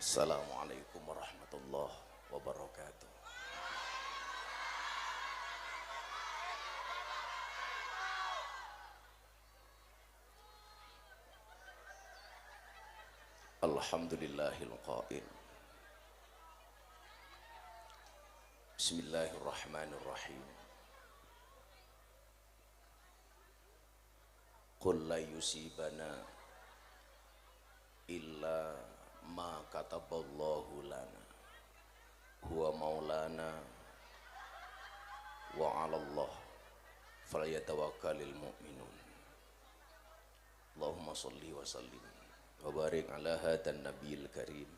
Assalamualaikum warahmatullahi wabarakatuh. Alhamdulillahil qail. Bismillahirrahmanirrahim. Qul la yusibana illa ma kataballahu lana. Huwa maulana wa 'alallah falyatawakkalul mu'minun. Allahumma shalli wa sallim wa barik ala hadan nabiyil karim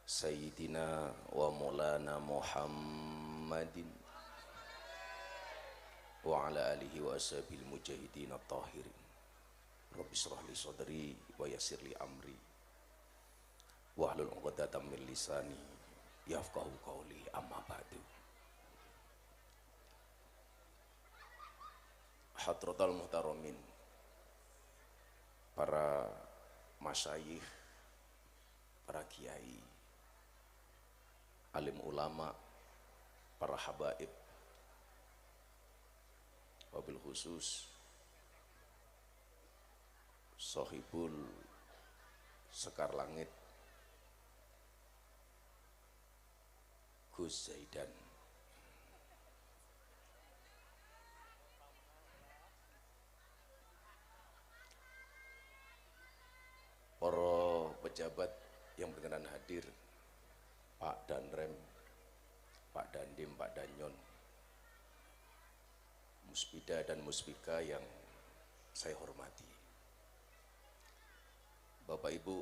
Sayyidina wa maulana Muhammadin wa ala alihi wa ashabil mujahidin at-tahirin. Rabbi shrah li sadri wa yassir li amri wahlul 'uqdatam min lisani yafqahu qawli, amma ba'du. Hadratal muhtaramin, para masyayikh, para kiai, alim ulama, para habaib, wabil khusus Sohibul Sekar Langit Gus Zaidan, para pejabat yang berkenan hadir, Pak Danrem, Pak Dandim, Pak Danyon, Muspida dan Muspika yang saya hormati, Bapak Ibu,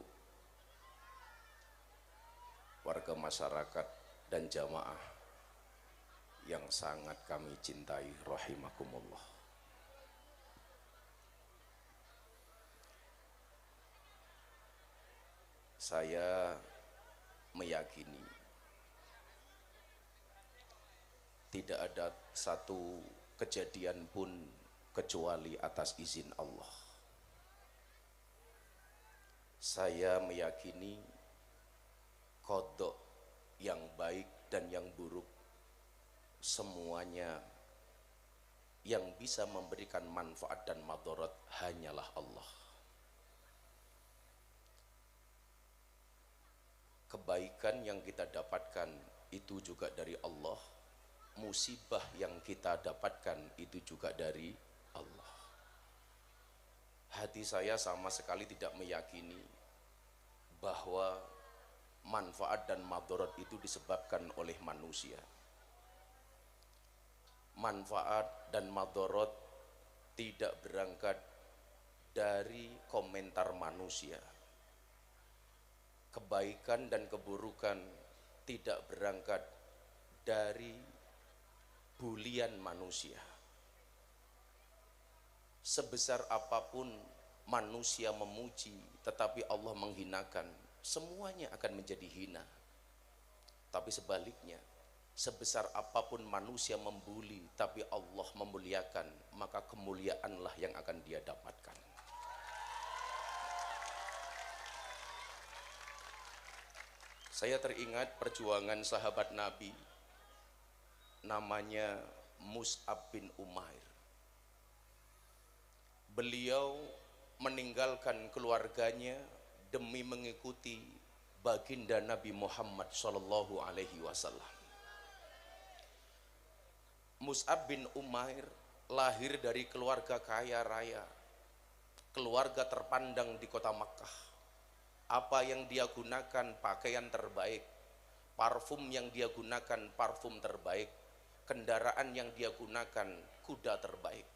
warga masyarakat dan jamaah yang sangat kami cintai rahimakumullah. Saya meyakini tidak ada satu kejadian pun kecuali atas izin Allah. Saya meyakini qada yang baik dan yang buruk semuanya yang bisa memberikan manfaat dan madarat hanyalah Allah. Kebaikan yang kita dapatkan itu juga dari Allah, musibah yang kita dapatkan itu juga dari Allah. Hati saya sama sekali tidak meyakini bahwa manfaat dan madarat itu disebabkan oleh manusia. Manfaat dan madarat tidak berangkat dari komentar manusia. Kebaikan dan keburukan tidak berangkat dari bulian manusia. Sebesar apapun manusia memuji tetapi Allah menghinakan, semuanya akan menjadi hina. Tapi sebaliknya, sebesar apapun manusia membuli tapi Allah memuliakan, maka kemuliaanlah yang akan dia dapatkan. Saya teringat perjuangan sahabat Nabi namanya Mus'ab bin Umair. Beliau meninggalkan keluarganya demi mengikuti baginda Nabi Muhammad sallallahu alaihi wasallam. Mus'ab bin Umair lahir dari keluarga kaya raya, keluarga terpandang di kota Makkah. Apa yang dia gunakan pakaian terbaik, parfum yang dia gunakan parfum terbaik, kendaraan yang dia gunakan kuda terbaik.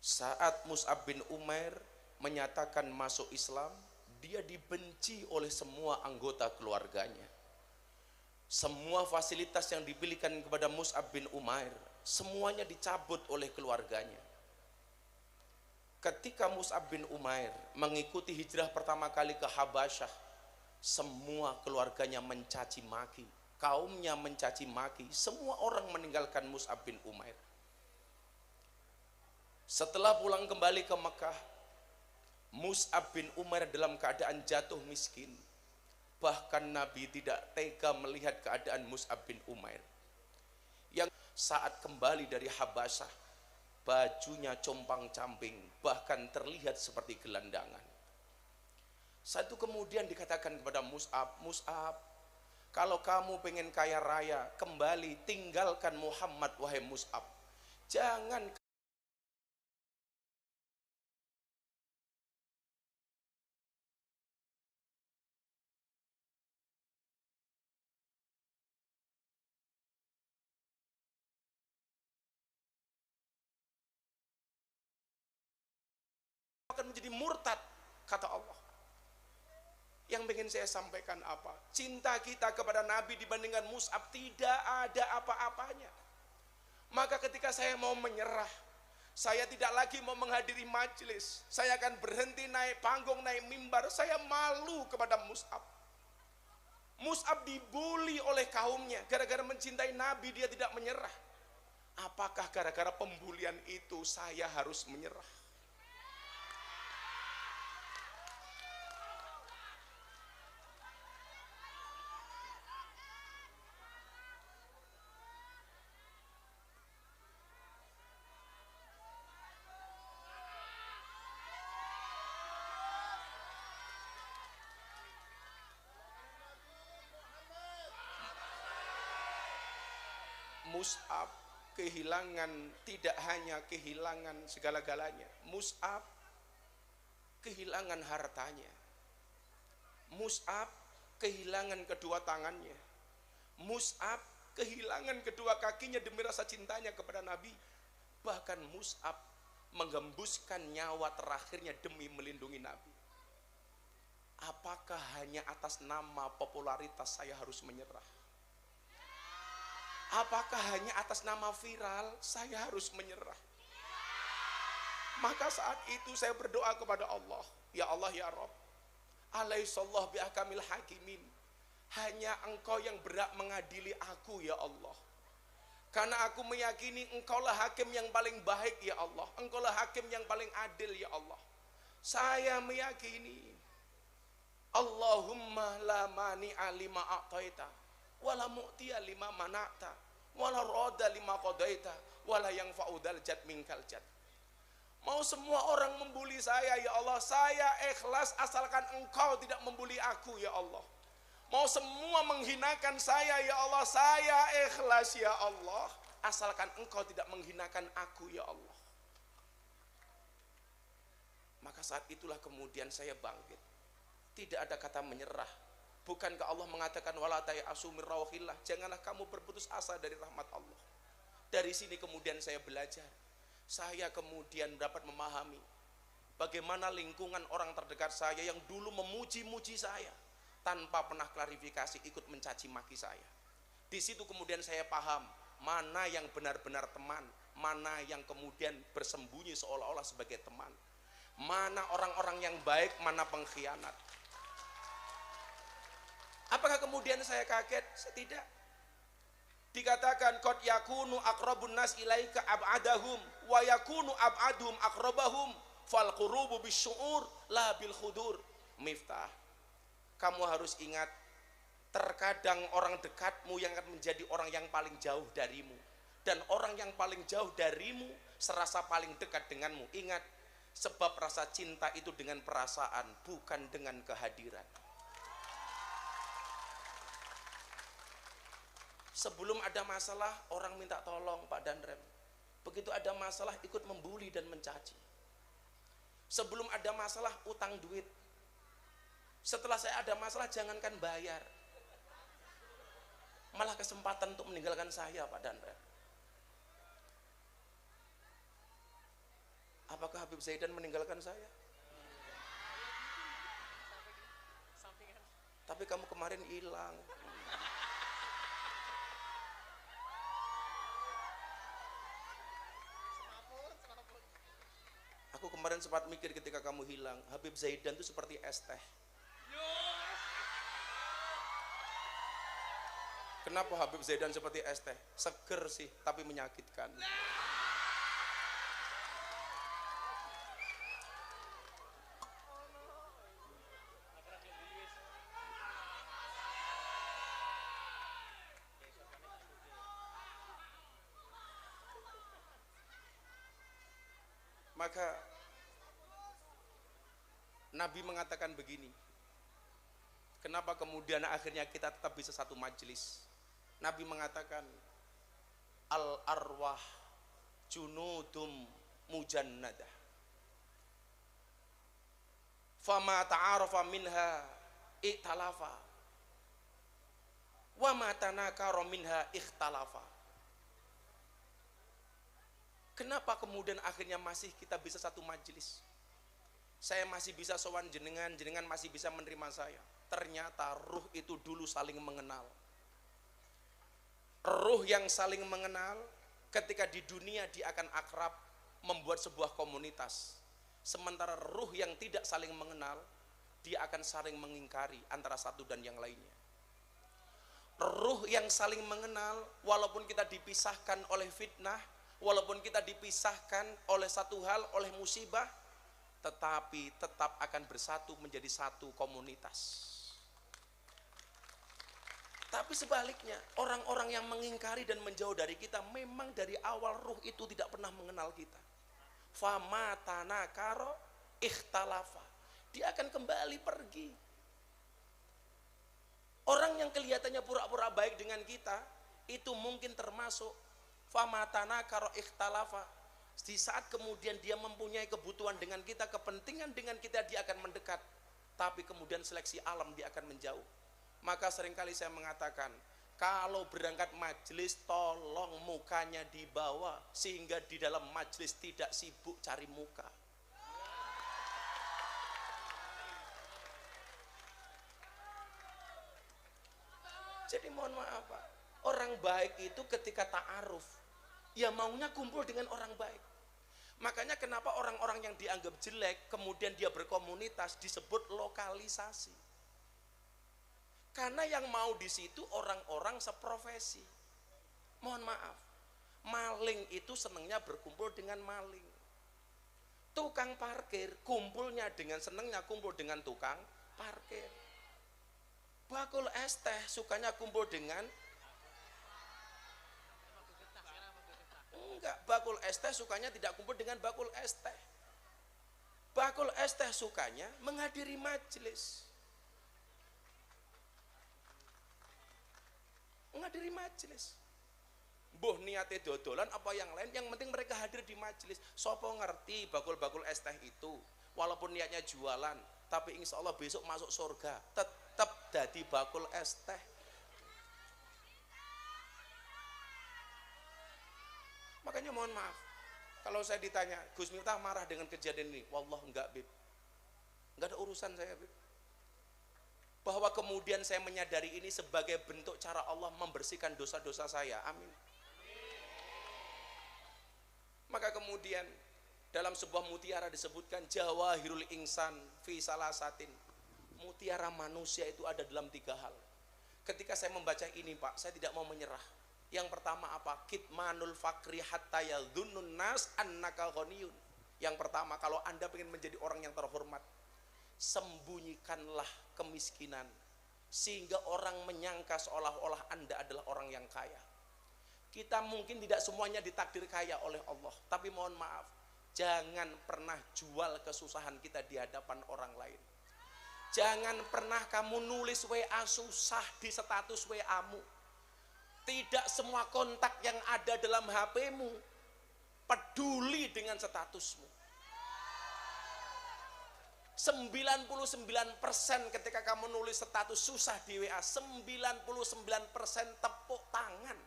Saat Mus'ab bin Umair menyatakan masuk Islam, dia dibenci oleh semua anggota keluarganya. Semua fasilitas yang diberikan kepada Mus'ab bin Umair semuanya dicabut oleh keluarganya. Ketika Mus'ab bin Umair mengikuti hijrah pertama kali ke Habasyah, semua keluarganya mencaci maki, kaumnya mencaci maki, semua orang meninggalkan Mus'ab bin Umair. Setelah pulang kembali ke Mekah, Mus'ab bin Umair dalam keadaan jatuh miskin. Bahkan Nabi tidak tega melihat keadaan Mus'ab bin Umair yang saat kembali dari Habasyah bajunya compang-camping, bahkan terlihat seperti gelandangan. Satu kemudian dikatakan kepada Mus'ab, Mus'ab, kalau kamu pengen kaya raya, kembali tinggalkan Muhammad wahai Mus'ab. Jangan akan menjadi murtad, kata Allah. Yang ingin saya sampaikan apa? Cinta kita kepada Nabi dibandingkan Mus'ab tidak ada apa-apanya. Maka ketika saya mau menyerah, saya tidak lagi mau menghadiri majelis, saya akan berhenti naik panggung, naik mimbar, saya malu kepada Mus'ab. Mus'ab dibully oleh kaumnya, gara-gara mencintai Nabi dia tidak menyerah. Apakah gara-gara pembulian itu saya harus menyerah? Mus'ab kehilangan, tidak hanya kehilangan segala-galanya, Mus'ab kehilangan hartanya, Mus'ab kehilangan kedua tangannya, Mus'ab kehilangan kedua kakinya demi rasa cintanya kepada Nabi. Bahkan Mus'ab menggembuskan nyawa terakhirnya demi melindungi Nabi. Apakah hanya atas nama popularitas saya harus menyerah? Apakah hanya atas nama viral saya harus menyerah? Maka saat itu saya berdoa kepada Allah, ya Allah ya Rabb, alaihissallah bi'akamil hakimin, hanya Engkau yang berhak mengadili aku ya Allah, karena aku meyakini Engkaulah hakim yang paling baik ya Allah, Engkaulah hakim yang paling adil ya Allah. Saya meyakini Allahumma la mani'a lima a'taita wala mu'tiya lima mana'ta wala roda lima qadaita wala yang fa'udal jad minkal jad. Mau semua orang membuli saya ya Allah, saya ikhlas asalkan Engkau tidak membuli aku ya Allah. Mau semua menghinakan saya ya Allah, saya ikhlas ya Allah asalkan Engkau tidak menghinakan aku ya Allah. Maka saat itulah kemudian saya bangkit. Tidak ada kata menyerah. Bukankah Allah mengatakan wala ta'asu min rauhillah, janganlah kamu berputus asa dari rahmat Allah. Dari sini kemudian saya belajar. Saya kemudian dapat memahami bagaimana lingkungan orang terdekat saya yang dulu memuji-muji saya tanpa pernah klarifikasi ikut mencaci maki saya. Di situ kemudian saya paham mana yang benar-benar teman, mana yang kemudian bersembunyi seolah-olah sebagai teman, mana orang-orang yang baik, mana pengkhianat. Apakah kemudian saya kaget? Saya tidak. Dikatakan qad yakunu aqrabun nas ilaika ab'adahum wa yakunu ab'adhum aqrabahum fal qurubu bisyu'ur la bil khudur. Miftah, kamu harus ingat, terkadang orang dekatmu yang akan menjadi orang yang paling jauh darimu, dan orang yang paling jauh darimu serasa paling dekat denganmu. Ingat, sebab rasa cinta itu dengan perasaan, bukan dengan kehadiran. Sebelum ada masalah orang minta tolong Pak Danrem, begitu ada masalah ikut membuli dan mencaci. Sebelum ada masalah utang duit, setelah saya ada masalah jangankan bayar, malah kesempatan untuk meninggalkan saya Pak Danrem. Apakah Habib Zaidan meninggalkan saya? Tapi kamu kemarin hilang. Aku kemarin sempat mikir ketika kamu hilang, Habib Zaidan itu seperti es teh. Kenapa Habib Zaidan seperti es teh? Seger sih, tapi menyakitkan. Maka Nabi mengatakan begini, kenapa kemudian akhirnya kita tetap bisa satu majelis? Nabi mengatakan, al arwah junudum mujannadah, fama ta'arafa minha iktalafa wa ma tanakara minha ikhtalafa. Kenapa kemudian akhirnya masih kita bisa satu majelis? Saya masih bisa sowan jenengan, jenengan masih bisa menerima saya. Ternyata ruh itu dulu saling mengenal. Ruh yang saling mengenal, ketika di dunia dia akan akrab, membuat sebuah komunitas. Sementara ruh yang tidak saling mengenal, dia akan saling mengingkari antara satu dan yang lainnya. Ruh yang saling mengenal, walaupun kita dipisahkan oleh fitnah, walaupun kita dipisahkan oleh satu hal, oleh musibah, tetapi tetap akan bersatu menjadi satu komunitas. Tapi sebaliknya, orang-orang yang mengingkari dan menjauh dari kita, memang dari awal ruh itu tidak pernah mengenal kita. Fama tanakaro ikhtalafa, dia akan kembali pergi. Orang yang kelihatannya pura-pura baik dengan kita, itu mungkin termasuk fama tanakaro ikhtalafa. Di saat kemudian dia mempunyai kebutuhan dengan kita, kepentingan dengan kita, dia akan mendekat. Tapi kemudian seleksi alam dia akan menjauh. Maka seringkali saya mengatakan, kalau berangkat majelis tolong mukanya dibawa, sehingga di dalam majelis tidak sibuk cari muka. Jadi mohon maaf Pak, orang baik itu ketika ta'aruf, ya maunya kumpul dengan orang baik. Makanya kenapa orang-orang yang dianggap jelek kemudian dia berkomunitas disebut lokalisasi. Karena yang mau di situ orang-orang seprofesi. Mohon maaf, maling itu senangnya berkumpul dengan maling. Tukang parkir kumpulnya dengan senangnya kumpul dengan tukang parkir. Bakul es teh sukanya kumpul dengan enggak, bakul es teh sukanya tidak kumpul dengan bakul es teh. Bakul es teh sukanya menghadiri majelis. Menghadiri majelis. Mbuh niate dodolan apa yang lain, yang penting mereka hadir di majelis. Sopo ngerti bakul-bakul es teh itu, walaupun niatnya jualan, tapi insya Allah besok masuk surga, tetap jadi bakul es teh. Makanya mohon maaf, kalau saya ditanya, Gus Miftah marah dengan kejadian ini, wallah enggak Bib, enggak ada urusan saya Bib. Bahwa kemudian saya menyadari ini sebagai bentuk cara Allah membersihkan dosa-dosa saya, amin. Maka kemudian dalam sebuah mutiara disebutkan jawahirul insan fi salasatin, mutiara manusia itu ada dalam 3 hal. Ketika saya membaca ini Pak, saya tidak mau menyerah. Yang pertama apa? Kitmanul fakri hatta yadhunnun nas annaka ghaniyun. Yang pertama, kalau Anda ingin menjadi orang yang terhormat, sembunyikanlah kemiskinan sehingga orang menyangka seolah-olah Anda adalah orang yang kaya. Kita mungkin tidak semuanya ditakdir kaya oleh Allah, tapi mohon maaf, jangan pernah jual kesusahan kita di hadapan orang lain. Jangan pernah kamu nulis WA susah di status WA-mu. Tidak semua kontak yang ada dalam HP-mu peduli dengan statusmu. 99% ketika kamu nulis status susah di WA, 99% tepuk tangan.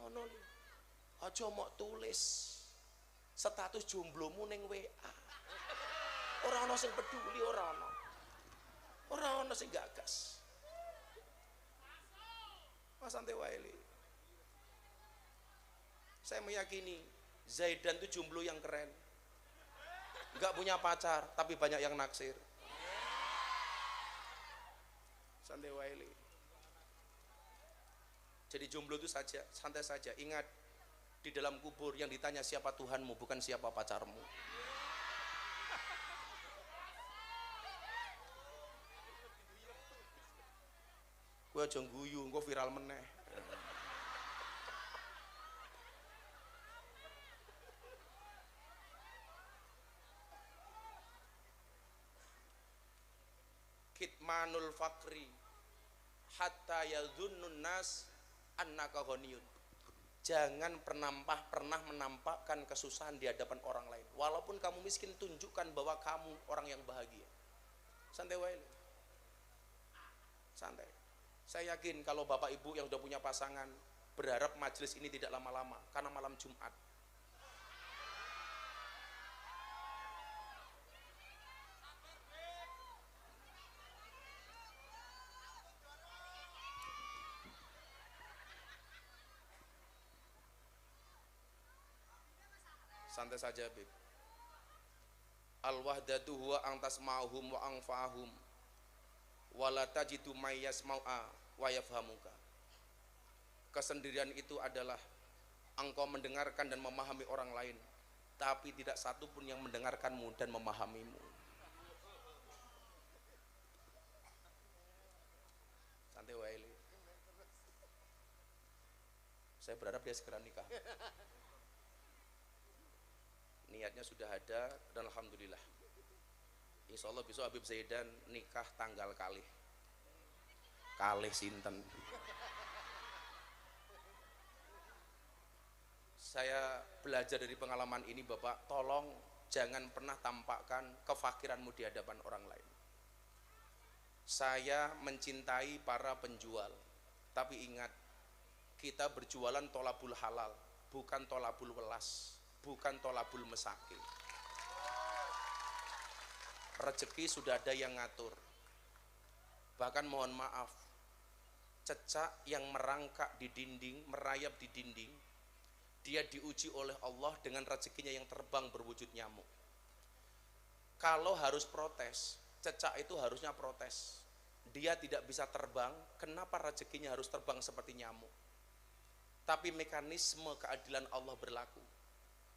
Ono aja mau tulis status jomblomu ning WA. Ora ono sing peduli, ora ono. Ora ono sing gagas. Mas santai wae. Saya meyakini Zaidan itu jomblo yang keren, nggak punya pacar tapi banyak yang naksir. Santai wae. Jadi jomblo itu saja, santai saja. Ingat, di dalam kubur yang ditanya siapa Tuhanmu, bukan siapa pacarmu. Gue aja guyu, gue viral meneh. kitmanul fakri hatta yadhunnun nas annaka ghaniyun. Jangan pernah menampakkan kesusahan di hadapan orang lain. Walaupun kamu miskin, tunjukkan bahwa kamu orang yang bahagia. Santai wae. Santai. Saya yakin kalau Bapak Ibu yang udah punya pasangan berharap majelis ini tidak lama-lama karena malam Jumat. Santai saja, Bib. Al-wahdatu huwa ang tasma'uhum wa anfa'ahum wa la tajidu may yasmau'a wa yafhamuka. Kesendirian itu adalah engkau mendengarkan dan memahami orang lain, tapi tidak satu pun yang mendengarkanmu dan memahamimu. Santai wae. Saya berharap dia segera nikah. Niatnya sudah ada dan alhamdulillah. Insya Allah besok Habib Zaidan nikah tanggal kalih sinten. Saya belajar dari pengalaman ini, Bapak, tolong jangan pernah tampakkan kefakiranmu di hadapan orang lain. Saya mencintai para penjual, tapi ingat, kita berjualan tolabul halal, bukan tolabul welas, bukan tolabul mesake. Rezeki sudah ada yang ngatur. Bahkan mohon maaf, cecak yang merangkak di dinding, merayap di dinding, dia diuji oleh Allah dengan rezekinya yang terbang berwujud nyamuk. Kalau harus protes, cecak itu harusnya protes. Dia tidak bisa terbang, kenapa rezekinya harus terbang seperti nyamuk? Tapi mekanisme keadilan Allah berlaku.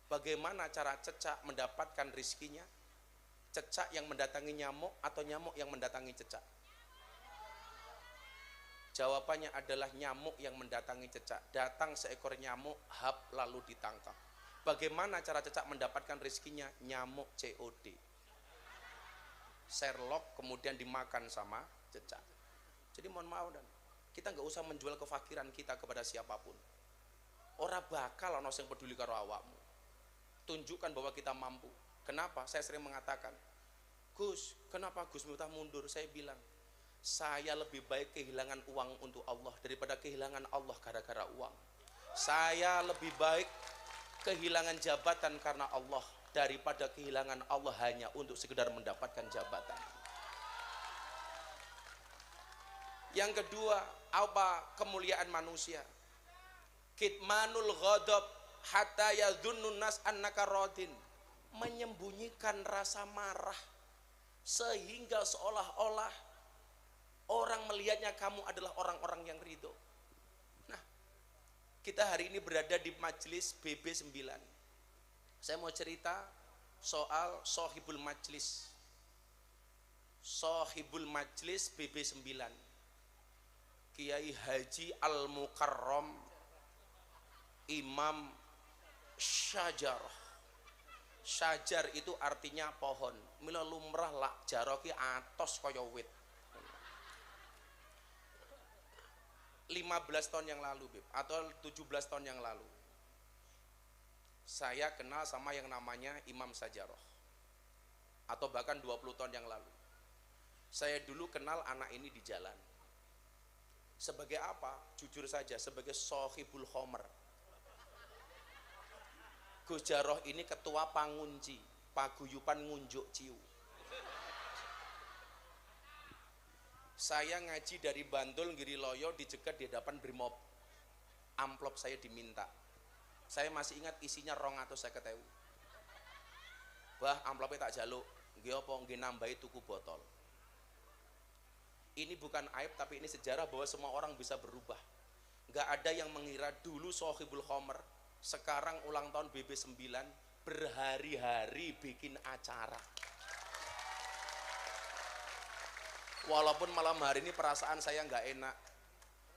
Bagaimana cara cecak mendapatkan rizkinya? Cecak yang mendatangi nyamuk atau nyamuk yang mendatangi cecak? Jawabannya adalah nyamuk yang mendatangi cecak. Datang seekor nyamuk, hap, lalu ditangkap. Bagaimana cara cecak mendapatkan rizkinya? Nyamuk COD, Sherlock, kemudian dimakan sama cecak. Jadi mohon maaf, dan kita nggak usah menjual kefakiran kita kepada siapapun. Ora bakal ono sing peduli karo awakmu. Tunjukkan bahwa kita mampu. Kenapa? Saya sering mengatakan, Gus, kenapa Gus Miftah mundur? Saya bilang, saya lebih baik kehilangan uang untuk Allah daripada kehilangan Allah gara-gara uang. Saya lebih baik kehilangan jabatan karena Allah daripada kehilangan Allah hanya untuk sekedar mendapatkan jabatan. Yang kedua, apa kemuliaan manusia? Kitmanul ghadab hatta yadhunnun nas annaka radin. Menyembunyikan rasa marah sehingga seolah-olah orang melihatnya kamu adalah orang-orang yang ridho. Nah, kita hari ini berada di majelis BB9. Saya mau cerita soal sohibul majlis. Sohibul majlis BB9, Kiai Haji Al-Mukarram Imam Syajarah. Syajar itu artinya pohon. Mila lumrah lak jaroki atos kaya wit. 15 tahun yang lalu, Beb, atau 17 tahun yang lalu, saya kenal sama yang namanya Imam Syajarah. Atau bahkan 20 tahun yang lalu. Saya dulu kenal anak ini di jalan. Sebagai apa? Jujur saja, sebagai sohibul khomer. Gus Jaroh ini ketua pangunci paguyupan ngunjuk ciu. Saya ngaji dari Bantul Giri Loyo, dicegat di hadapan Brimob. Amplop saya diminta. Saya masih ingat isinya 250.000. Bah, amplopnya tak jaluk. Nggih apa nggih nambahi tuku botol. Ini bukan aib, tapi ini sejarah bahwa semua orang bisa berubah. Nggak ada yang mengira dulu sohibul khomer, sekarang ulang tahun BB9 berhari-hari bikin acara. Walaupun malam hari ini perasaan saya nggak enak,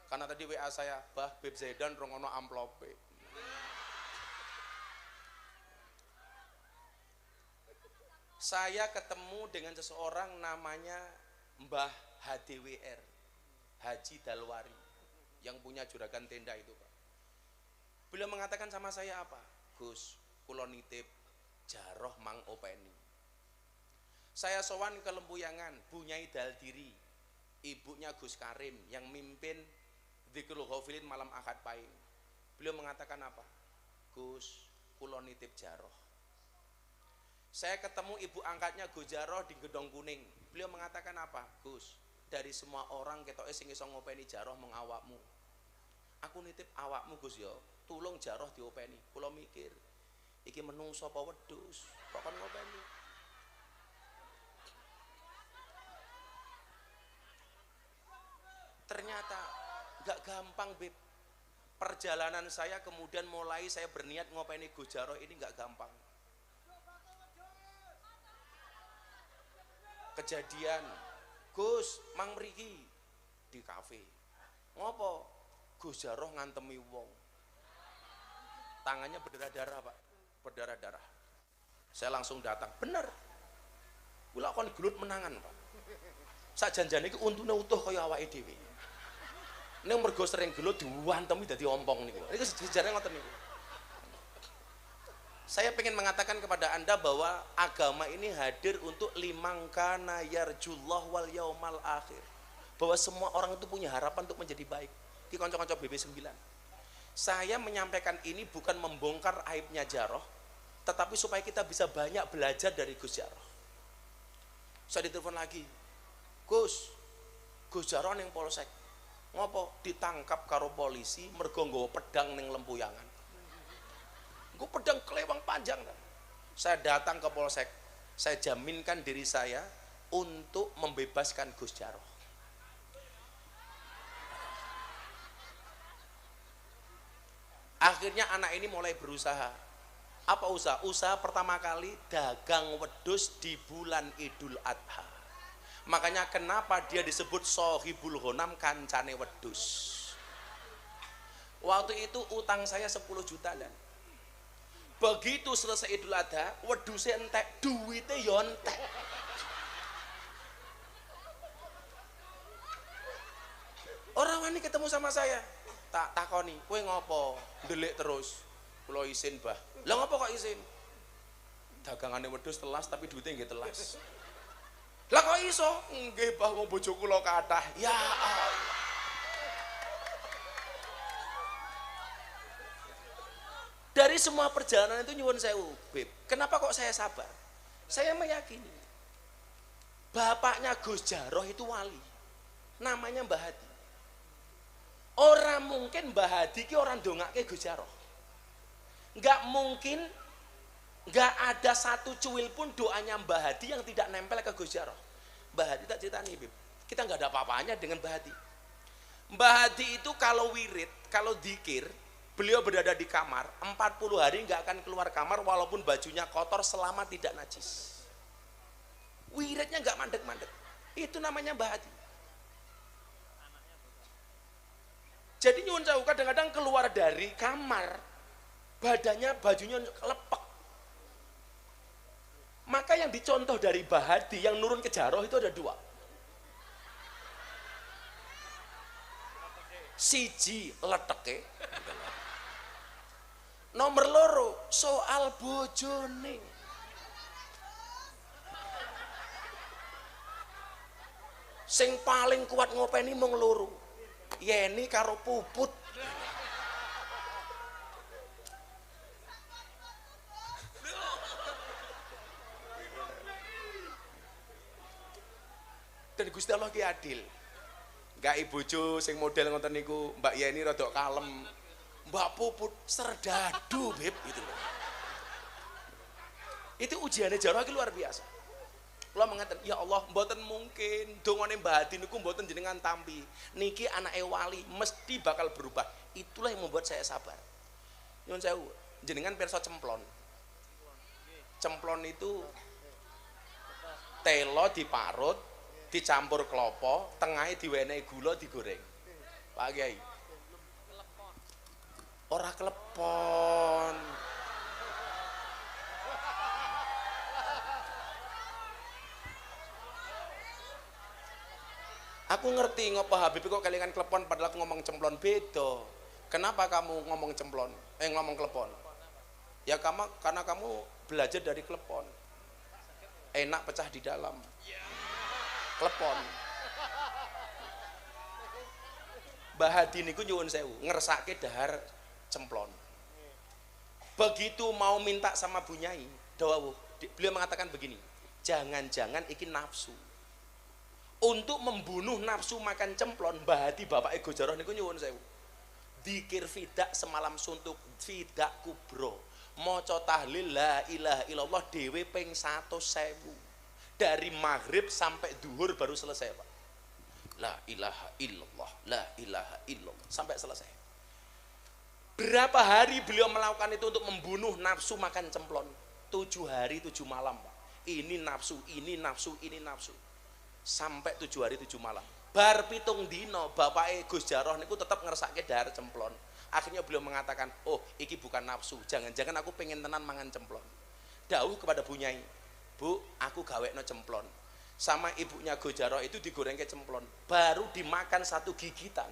karena tadi WA saya, bah Beb Zaidan rongono amplope. Saya ketemu dengan seseorang namanya Mbah HDWR, Haji Dalwari, yang punya juragan tenda itu Pak. Beliau mengatakan sama saya apa? Gus, kula nitip jaroh Mang Openi. Saya sowan ke Lempuyangan, Bunyai Daldiri, ibunya Gus Karim yang mimpin Dzikrul Ghafilin malam Ahad Pahing. Beliau mengatakan apa? Gus, kula nitip jaroh. Saya ketemu ibu angkatnya Gus Jaroh di Gedong Kuning. Beliau mengatakan apa? Gus, dari semua orang ketoke sing iso ngopeni jaroh mung awakmu. Aku nitip awakmu Gus yo, tulung jaroh diopeni. Kula mikir, iki menungso apa wedhus kok kon ngopeni. Ternyata gak gampang Beb. Perjalanan saya kemudian mulai saya berniat ngopeni Gus Jaroh ini gak gampang. Kejadian Gus mang mriki di kafe ngopo Gus Jaroh ngantemi wong, tangannya berdarah-darah Pak, berdarah-darah. Saya langsung datang, bener kula kon gelut menangan Pak, sak janjane iki untune utuh kaya awake dhewe. Ning mergo sering gelut diwantemi dadi ompong niku, iki sejarahnya ngoten niku. Saya ingin mengatakan kepada Anda bahwa agama ini hadir untuk limangkana yarjullah wal yaumal akhir. Bahwa semua orang itu punya harapan untuk menjadi baik. Di konco-konco BB9. Saya menyampaikan ini bukan membongkar aibnya Jaroh, tetapi supaya kita bisa banyak belajar dari Gus Jaroh. Saya ditelepon lagi, Gus Jaroh ning Polsek. Ngopo? Ditangkap karo polisi mergo nggawa pedang ning Lempuyangan. Gue pedang kelewang panjang. Saya datang ke Polsek, saya jaminkan diri saya untuk membebaskan Gus Jaroh. Akhirnya anak ini mulai berusaha. Apa usaha? Usaha pertama kali dagang wedhus di bulan Idul Adha. Makanya kenapa dia disebut Sohibul Ghanam, kancane wedhus. Waktu itu utang saya 10 juta dan begitu selesai Idul Adha, wedhuse entek, duwite yo entek. Orang wani ketemu sama saya, tak takoni, kowe ngopo? Ndelik terus. Kula isin, Bah. Lah ngopo kok isin? Dagangane wedhus telas tapi duwite nggih telas. Lah kok iso? Nggih, Bah, wong bojo kula kathah. Ya Allah. Dari semua perjalanan itu nyuwun sewu, Beb. Kenapa kok saya sabar? Saya meyakini bapaknya Gus Jaroh itu wali. Namanya Mbah Hadi. Orang mungkin Mbah Hadi ki orang dongake Gus Jaroh. Enggak mungkin, enggak ada satu cuil pun doanya Mbah Hadi yang tidak nempel ke Gus Jaroh. Mbah Hadi tak ceritani, Beb. Kita enggak ada apa-apanya dengan Mbah Hadi. Mbah Hadi itu kalau wirid, kalau dzikir, beliau berada di kamar 40 hari nggak akan keluar kamar walaupun bajunya kotor selama tidak najis. Wiridnya nggak mandek-mandek. Itu namanya Mbah Hadi. Jadi nyuwun sewu kadang-kadang keluar dari kamar badannya bajunya lepek. Maka yang dicontoh dari Mbah Hadi yang nurun ke Jaroh itu ada dua. Siji leteke. Nomor loro soal bojone. Sing paling kuat ngopeni mung loro. Yeni karo Puput. Dan Gusti Allah ki adil. Gak bojo sing model ngoten niku Mbak Yeni rada kalem. Mbak Puput serdadu, Beb, gitu loh. Itu ujiannya Jaroh luar biasa. Kula mengatakan, ya Allah, mboten mungkin dongane Mbah Hadi niku mboten jenengan tampi. Niki anake wali, mesti bakal berubah. Itulah yang membuat saya sabar. Nyuwun sewu, jenengan pirsa cemplon. Cemplon itu telo diparut, dicampur klopo, tengahnya diwenehi gula digoreng. Pak Kiai. Ora klepon. Aku ngerti ngopo Habib kok kelingan klepon padahal aku ngomong cemplon beda. Kenapa kamu ngomong cemplon? Ngomong klepon. Ya karena kamu belajar dari klepon. Enak pecah di dalam. Klepon. Mbah Hadi niku nyuwun sewu, ngersake dahar cemplon. Begitu mau minta sama Bu Nyai, dawuh, beliau mengatakan begini, jangan-jangan iki nafsu. Untuk membunuh nafsu makan cemplon, Mbah Hadi bapak Ego Jaroh niku nyuwun sewu. Dikir fidak semalam suntuk, fidak kubro. Maca tahlil la ilaha illallah dhewe ping 100.000. Dari maghrib sampai duhur baru selesai, Pak. La ilaha illallah, la ilaha illallah sampai selesai. Berapa hari beliau melakukan itu untuk membunuh nafsu makan cemplon? 7 hari 7 malam, Pak. Ini nafsu, ini nafsu, ini nafsu. Sampai 7 hari 7 malam. Bar pitung dino bapak Gus Jaroh niku tetap ngersake dahar cemplon. Akhirnya beliau mengatakan, oh iki bukan nafsu, jangan-jangan aku pengen tenan mangan cemplon. Dawuh kepada Bu Nyai, Bu, aku gawekno cemplon. Sama ibunya Gus Jaroh itu digoreng ke cemplon, baru dimakan 1 gigitan.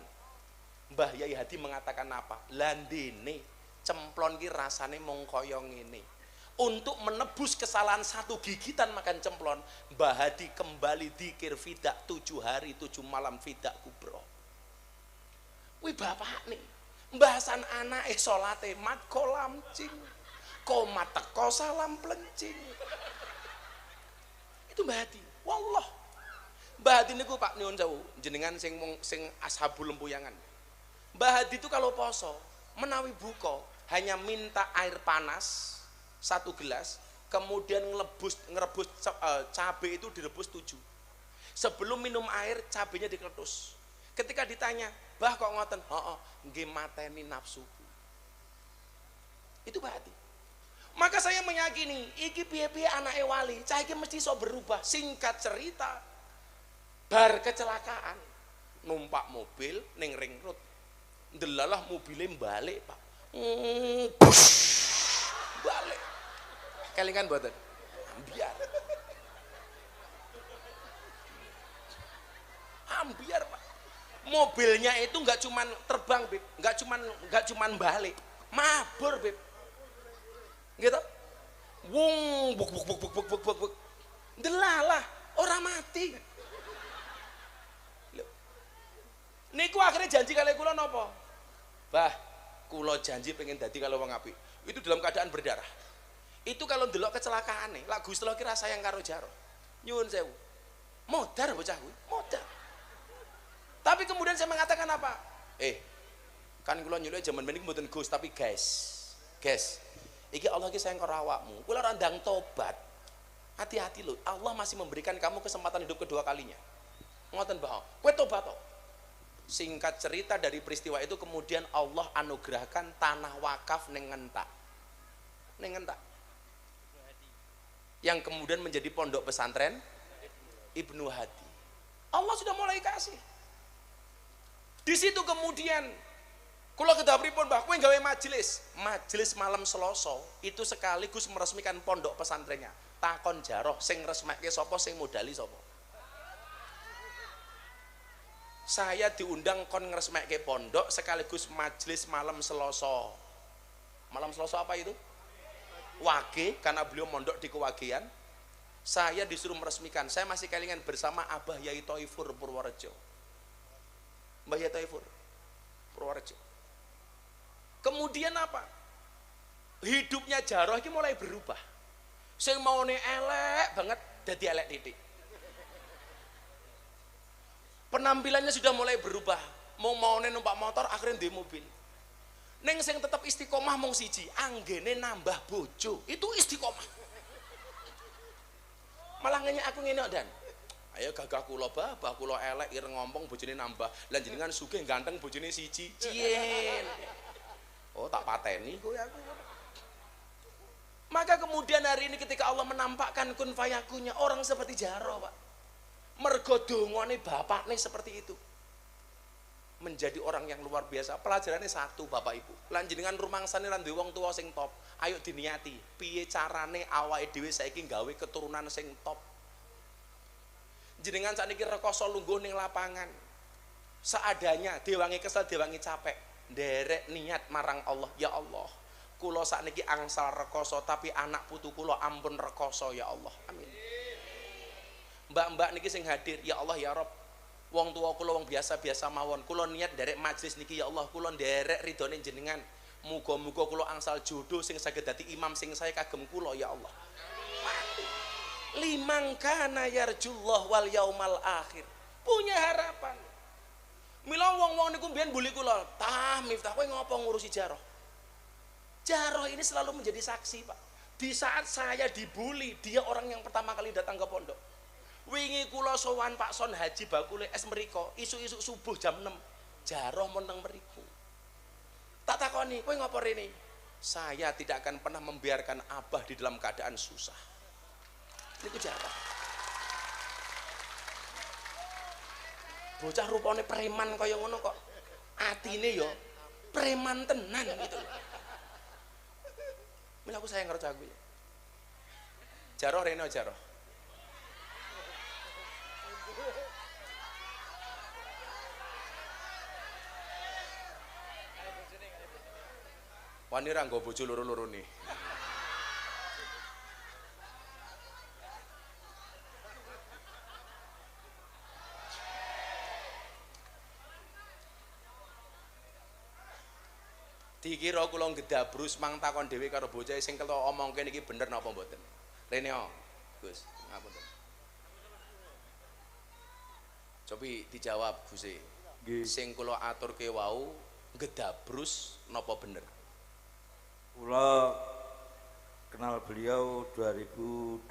Mbah Yai Hadi mengatakan apa? Landene cemplon ki rasane mung kaya ngene. Untuk menebus kesalahan 1 gigitan makan cemplon, Mbah Hadi kembali dikir fidak 7 hari 7 malam fidak kubro. Wih bapak nih, mbahasan anak salate mat kolam cing, komat teko salam plencing. Itu Mbah Hadi. Wallah. Mbah Hadi niku Pak nyuwun sewu, jenengan sing ashabul lempuyangan. Mbah Hadi itu kalau poso, menawi buka hanya minta air panas 1 gelas, kemudian ngerebus cabai itu direbus 7. Sebelum minum air, cabainya dikeletus. Ketika ditanya, "Mbah kok ngoten?" "Heeh, nggih mateni nafsuku." Itu Mbah Hadi. Maka saya meyakini iki piye-piye anake wali, cah iki mesti iso berubah. Singkat cerita, bar kecelakaan, numpak mobil ning ring road. Ndelalah mobilnya balik, Pak. Balik. Kelingan mboten? Ambiar. Ambiar, Pak. Mobilnya itu nggak cuman terbang, Beb. Nggak cuman balik. Mabur, Beb. Gitu, wung buk, delalah orang mati. Niku akhirnya janji kali kula nopo, Bah, kula janji pengen dadi kalau wong apik. Itu dalam keadaan berdarah. Itu kalau ndelok kecelakaan nih, lagu Gusti Allah kira sayang karo Jaroh. Nyuwun sewu, modar bocah kuwi, modar. Tapi kemudian saya mengatakan apa? Kan kula nyuwun zaman menika mboten Gus, tapi guys. Iki Allah ki sayang karo awakmu. Kula ora ndang tobat. Hati-hati lho, Allah masih memberikan kamu kesempatan hidup kedua kalinya. Ngoten Mbah. Kowe tobat to. Singkat cerita dari peristiwa itu kemudian Allah anugerahkan tanah wakaf ning Ngentak. Yang kemudian menjadi pondok pesantren Ibnu Hadi. Allah sudah mulai kasih. Di situ kemudian kula kedah pripun Mbah, kowe gawe majelis malam Selasa itu sekaligus meresmikan pondok pesantrennya. Takon Jaroh sing resmekke sapa, sing modali sapa? Saya diundang kon ngresmekke pondok sekaligus majelis malam Selasa. Malam Selasa apa itu? Wage, karena beliau mondok di Kewagean. Saya disuruh meresmikan. Saya masih kelingan bersama Abah Yai Thoifur Purworejo. Mbah Yai Thoifur Purworejo. Kemudian apa? Hidupnya Jaroh ini mulai berubah. Sing maune elek banget dadi elek titik. Penampilannya sudah mulai berubah. Maune numpak motor akhirnya di mobil. Neng sing tetap istiqomah mung siji, anggene nambah bojo. Itu istiqomah. Malah ngenyek aku ngene Dan. Ayo gagah kula bah kula elek ireng ngompong bojone nambah. Lah jenengan sugih ganteng bojone siji. Cien. Oh tak pateni kowe aku. Maka kemudian hari ini ketika Allah menampakkan kun fayakunnya orang seperti Jaroh, Pak. Mergo dongane bapakne seperti itu. Menjadi orang yang luar biasa. Pelajarannya satu Bapak Ibu. Lan jenengan rumangsane lan duwe wong tuwa sing top. Ayo diniati, piye carane awake dhewe saiki gawe keturunan sing top. Jenengan sakniki rekoso lungguh ning lapangan. Seadanya, dewangi kesel, dewangi capek. Nderek niat marang Allah, ya Allah. Kula sakniki angsal rekoso tapi anak putu kula ampun rekoso ya Allah. Amin. Mbak-mbak niki sing hadir, ya Allah ya Rob. Wong tua kula wong biasa-biasa mawon. Kula niat nderek majelis niki ya Allah, kula nderek ridhone jenengan. Muga-muga kula angsal jodoh sing saged dadi imam sing saya kagem kula ya Allah. Liman kana yarjullah wal yaumal akhir. Punya harapan. Mila wong-wong niku mbiyen buli kula, "Tah Miftah kowe ngopo ngurusi Jaroh?" Jaroh ini selalu menjadi saksi, Pak. Di saat saya dibully, dia orang yang pertama kali datang ke pondok. Wingi kula sowan Pak Son Haji bakule es mriko, isu-isu subuh jam 6. Jaroh monteng mriku. Tak takoni, kowe ngopo rene? Saya tidak akan pernah membiarkan Abah di dalam keadaan susah. Niku Jaroh. Bocah rupane preman kaya ngono kok. Atine yo preman tenan gitu. Mila aku sayang karo jago ya. Jaroh rene Jaroh. Wani ra nggo bojo loro-loro nih. Dikira kula ngedabrus mang takon dhewe karo bocah sing kelo omongke niki bener napa mboten. Rene Gus, ngapunten. Cobi dijawab Gus. Nggih. Sing kula aturke wau ngedabrus napa bener? Kula kenal beliau 2024.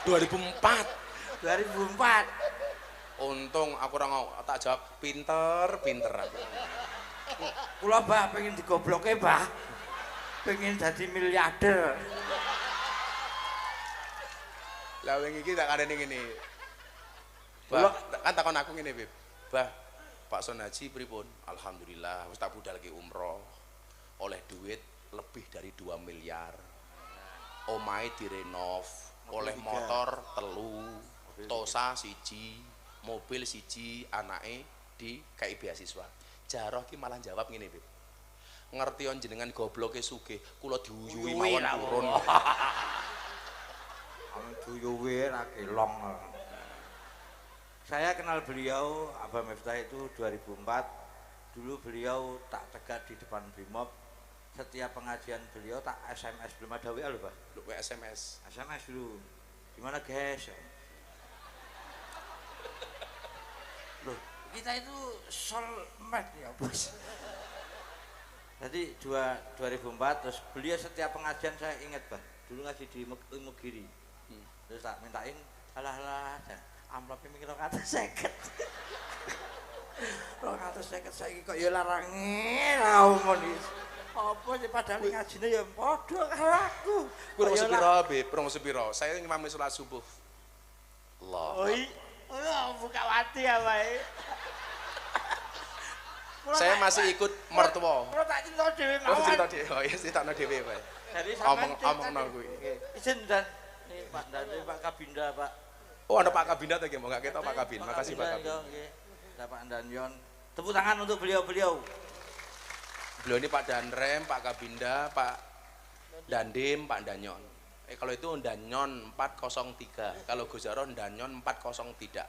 2004. 2004. Untung aku ora tak jawab pinter aku. Kula Mbah pengen digobloke, Mbah. Pengen dadi miliarder. Lah wingi iki tak kadene ngene. Bah, kan takon aku ngene, Bib. Bah, Pak Son Haji pripun? Alhamdulillah wis tak budalke umroh. Oleh duit lebih dari 2 miliar. Omahe direnov, oleh motor 3, Tosa 1, mobil 1, anake dikai beasiswa. Jaroh ki malah jawab ngene, Bib. Ngertion jenengan gobloke sugih, kula diuyuhi mawon turun. Duyuwe ra kelong. Saya kenal beliau Abah Miftah itu 2004. Dulu beliau tak cegat di depan Brimob. Setiap pengajian beliau tak SMS, belum ada WA loh, Pak. Belum SMS. SMS dulu. Gimana, guys? Loh, kita itu soulmate ya, Bos. Jadi 2004 terus beliau setiap pengajian saya ingat, Pak. Dulu ngaji di Imogiri. Terus tak mintain halah amplopnya mikir 250. 250 saiki kok ya larange ra omong iki. Apa sih padahal ngajine ya padha karo aku. Kurang sepiro, Bib, kurang sepiro. Saya ngimami salat subuh. Allah. Oi, buka wati ya, Pak. Saya masih ikut mertua. Kula tak cerita dhewe Oh, mawon. cerita dhewe. Oh, ya critakno dhewe, Pak. Jadi sampean Omong-omongno kuwi. Izin dan nih Pak dari Pak Kabinda, Pak. Oh, ada Pak Kabinda tadi, mau nggak kita Pak Kabin. Makasih Pak Kabin. Ada Pak Danyon. Tepuk tangan untuk beliau-beliau. Beliau ini Pak Danrem, Pak Kabinda, Pak Dandim, Pak Danyon. Kalau itu Danyon 403. Kalau Gus Jaroh Danyon 403.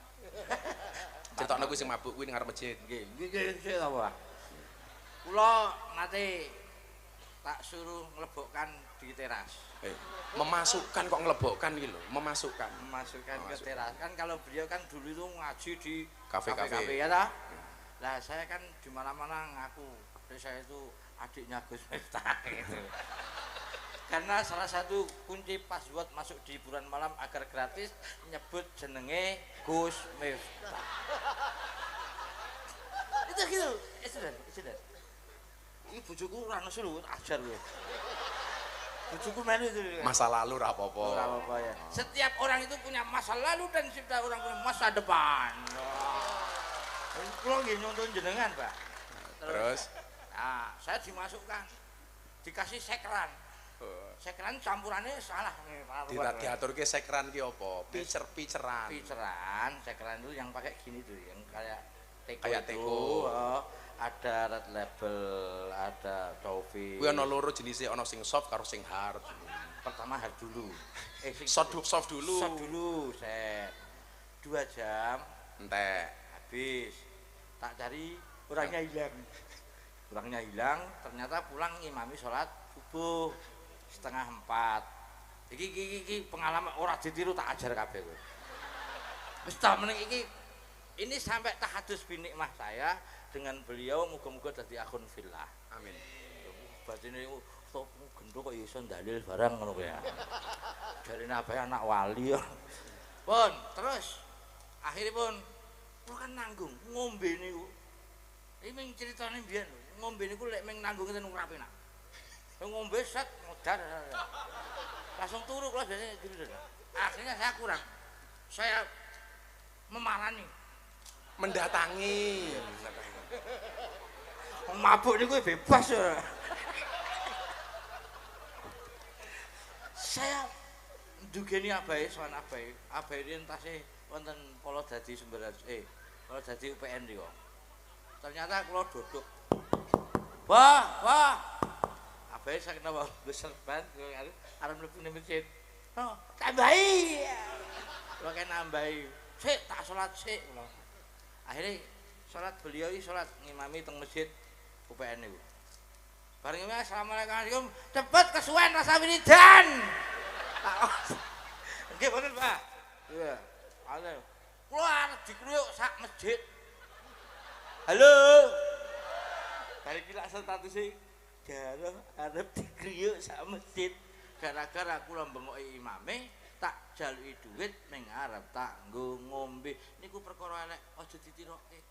Ceritanya aku sing mabuk kuwi ning ngarep masjid. Nggih, apa? Kula nate tak suruh nglebokkan di teras. Memasukkan kok ngelebokkan gitu loh, memasukkan Ke teras. Kan kalau beliau kan dulu itu ngaji di kafe-kafe ya ta? Lah saya kan di mana-mana ngaku saya itu adiknya Gus Miftah gitu. Karena salah satu kunci password masuk di hiburan malam agar gratis nyebut jenenge Gus Miftah. Itu gitu, itu. Ini bujuku ora nesu lho, ajar lho. Bujuku melu itu. Masa lalu ra apa-apa. Ora apa-apa ya. Setiap orang itu punya masa lalu dan setiap orang punya masa depan. Kulo nggih nyuntun jenengan, Pak. Terus nah, saya dimasukkan. Dikasih sekran. Sekeran campurannya salah nih. Diaturke sekran ki apa? Piceran. Piceran, sekeran itu yang pakai gini tuh, yang kayak teko. Kayak itu, teko. ada red label, ada Taufik. Kuwi ana loro jenise, ana sing soft karo sing hard. Pertama hard dulu. Soft dulu. Soft dulu, set. 2 jam Entek. habis. Tak cari orangnya hilang. Ternyata pulang ngimami sholat subuh 3:30. Iki pengalaman ora ditiru, tak ajar kabeh kowe. Wis ta meneng ini sampai tahadus binikmah saya dengan beliau, muga-muga dadi akun fillah. Amin. Batine gendho kok iso dalil barang ngono kowe ya. Jarine abahe anak wali. Pun, terus akhiripun kula kan nanggung ngombe niku. Iki ming critane mbiyen ngombe niku lek ming nanggung ten ora penak. Ngombe set modar. Langsung turu kula biasanya gitu. Akhirnya saya kurang. Saya memarani, mendatangi. Wong mabuk niku bebas ya. Saya ndugeni abahe sowan abahe. Abahe riyen tasih wonten Polo Dadi Polo Dadi UPN niku. Ternyata kula duduk. Wah. Abahe sak napa beserban arep mlebu nang masjid. Tambahi. Kula kan nambahi. Sik tak salat sik kula. Akhire salat beliau iki salat ngimami teng masjid UPN niku. Bareng ngimami assalamualaikum, cepet kesuwen rasa wiridan. Nggih bener, Pak. Iya. Halo. Kula arep dikruyuk sak masjid. Halo. Bari iki lak statuse gara arep dikruyuk sak masjid. Gara-gara kula bengoki imame tak jaluki duit ning arep tak nggo ngombe. Niku perkara elek aja ditiroke.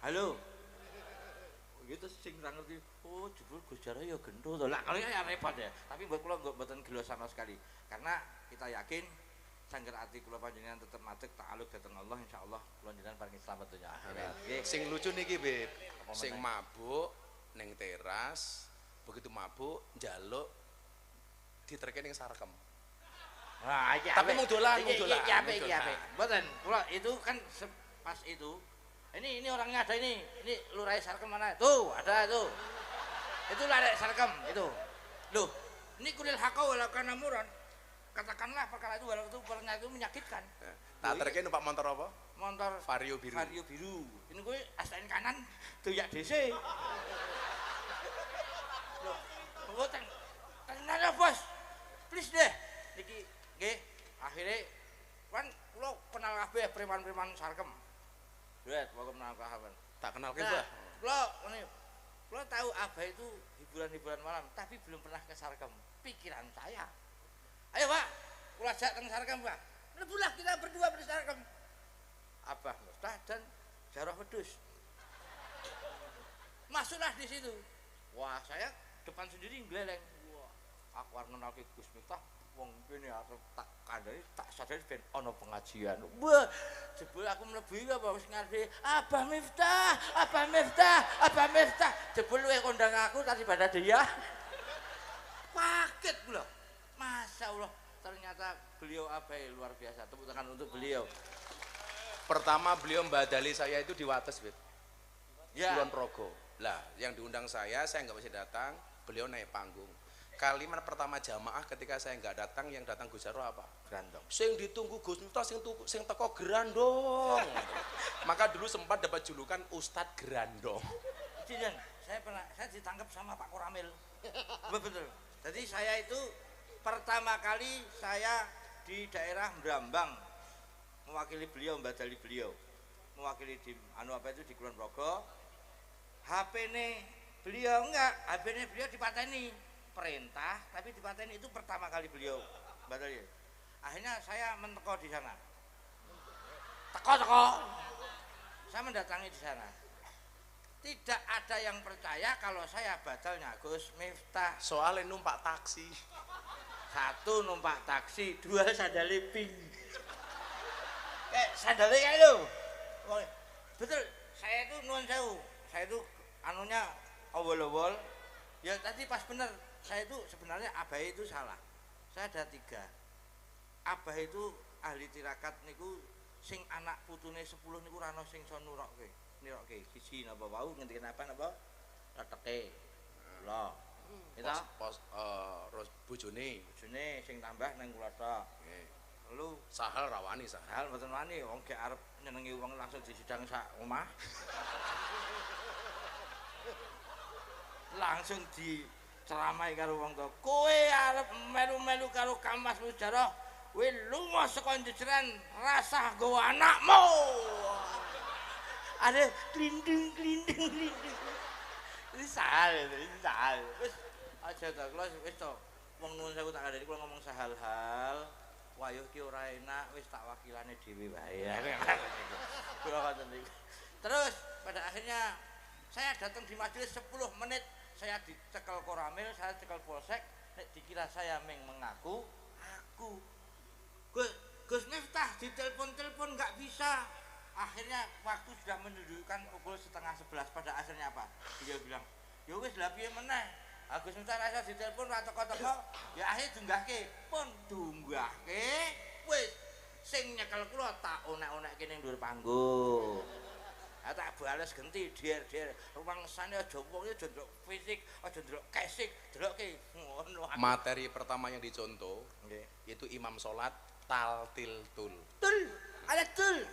Halo. Gitu sing ora ngerti. Oh, jebul Gus Jarwo ya gendho to. Lah kalau ya repot ya. Tapi buat kula mboten gelo sama sekali. Karena kita yakin sangger ati kula panjenengan tetep madheg ta'aluk dhateng Allah, insyaallah kula jenengan paring slamet donya akhirat. Nggih. Sing lucu niki, Beb. Sing mabuk ning teras, begitu mabuk njaluk diterke ning sarkem. Nah, iki tapi mau dolan. Iki apik. Mboten, kula itu kan pas itu. Ini orangnya ada ini Lurah Sarkem mana? Tuh, ada tuh. Itu Lurah Sarkem itu. Loh, ini kulil hakau walau kana muron. Katakanlah perkara itu walau itu menyakitkan. Tak terke numpak motor apa? Motor Vario biru. Ini gue STN kanan doyak DC. Loh, mboten. Tenang bos. Please deh. Niki nggih, akhirnya kan kula kenal kabeh preman-preman Sarkem. Duet, mau kenal kawan. Tak kenal ke, Mbah. Kula tahu Abah itu hiburan-hiburan malam, tapi belum pernah ke Sarkem. Pikiran saya. Ayo, Pak. Kula ajak ke Sarkem, Pak. Lebulah kita berdua di Sarkem. Abah Miftah dan Jarwo Wedhus. Masuklah di situ. Wah, saya depan sendiri ngeleleng. Wah, aku arep kenal ke Gus Miftah. Wong kene arep tak kandhani tak sadari ben ana pengajian. Wah, jebul aku mlebu iki apa wis ngarepe Abah Miftah. Jebul luwih kondang aku daripada dia. Kaget kula. Masyaallah, ternyata beliau abai luar biasa. Tepuk tangan untuk beliau. Pertama beliau mbadali saya itu di Wates, Beb. Ya. Kulon Progo. Lah, yang diundang saya nggak bisa datang, beliau naik panggung. Kalimat pertama jamaah ketika saya nggak datang, yang datang Gus Jarwo apa? Grandong. Sing ditunggu Gus Miftah, sing teko Grandong. Maka dulu sempat dapat julukan Ustadz Grandong. Tidak, saya ditangkap sama Pak Koramil. Betul. Jadi saya itu pertama kali saya di daerah Brambang mewakili beliau, mbadali beliau, mewakili di di Kulon Progo. HP-ne beliau dipateni. Perintah, tapi dipateni itu pertama kali beliau badali. Akhirnya saya menteko di sana. Teko. Saya mendatangi di sana. Tidak ada yang percaya kalau saya badalnya Gus Miftah. Soalnya numpak taksi. 1 numpak taksi, 2 sandale pink. Sandale kae lho. Betul, saya itu nuwun sewu. Saya itu anunya awol-awol. Ya tadi pas bener saya itu sebenarnya abah itu salah. Saya ada 3. Abah itu ahli tirakat niku sing anak putune 10 niku ora ono sing iso nurokke. Nirokke siji napa wau ngendikane apa napa? Teteke. Lho. Kita Terus bojone sing tambah nang kula tok. nggih. Lalu Sahal rawani sahal. hal mboten wani wong gek arep nyenengi wong langsung disidang sak omah. Langsung diceramai karo wong tua. Kowe arep melu-melu karo Kamas Mujarah, kowe lunga saka jejeran rasah nggawa anakmu. Ada glinding. Ini sahal. Wis aja to, kula wis to. Wong nuwun sewu tak kandhani kula ngomong sahal-hal. Wayuh ki ora enak, wis tak wakilane dhewe wae. Kula ngoten niku. Terus pada akhirnya saya datang di majelis 10 menit, saya dicekel Koramil, saya cekel Polsek, nek dikira saya mengaku, aku. Gus Miftah ditelepon-telepon nggak bisa. Akhirnya waktu sudah menunjukkan pukul 10:30. Pada akhirnya apa? Dia bilang, ya wis lah piye meneh. Agus Miftah rasa ditelepon ora teko-teko, ya akhirnya dunggahke, pun dunggahke, wis sing nyekel kula tak onek-onekke ning dhuwur panggung. Tak bales genti der rumangsane aja wong aja ndelok fisik, aja ndelok kesik, delokke ngono. Materi pertama yang dicontoh Nggih. itu imam salat taltil tul. Tul, ada tul.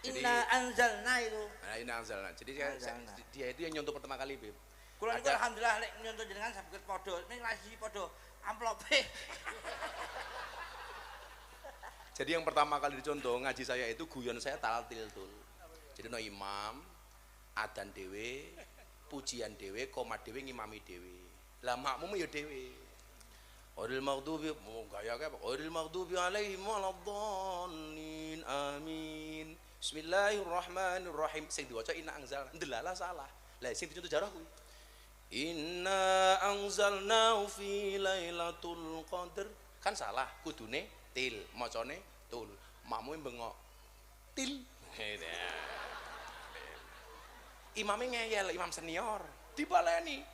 Jadi- Inna anzalna itu. Nah, ini Anzalna. Jadi Anzalna. dia itu yang nyontoh pertama kali, Bib. Kula niku Ada- alhamdulillah nek nyontoh jenengan saged padha, ning lagi padha amplope. Jadi yang pertama kali dicontoh ngaji saya itu guyon saya taltil tul. Jadi no imam, adzan dhewe, pujian dhewe, qomat dhewe, ngimami dhewe. Lah makmum ya dhewe. Oril maghdubi gaya apa? Oril maghdubi alaihim waladdallin. Amin. Bismillahirrahmanirrahim. Sing diwaca inna anzalna ndelala salah. Lah sing dicontoh jarah kuwi. Inna anzalnahu fi lailatul qadr. Kan salah, kudune til, macane tul. Makmume bengok. Til. Imame ngeyel, imam senior. Dibaleni.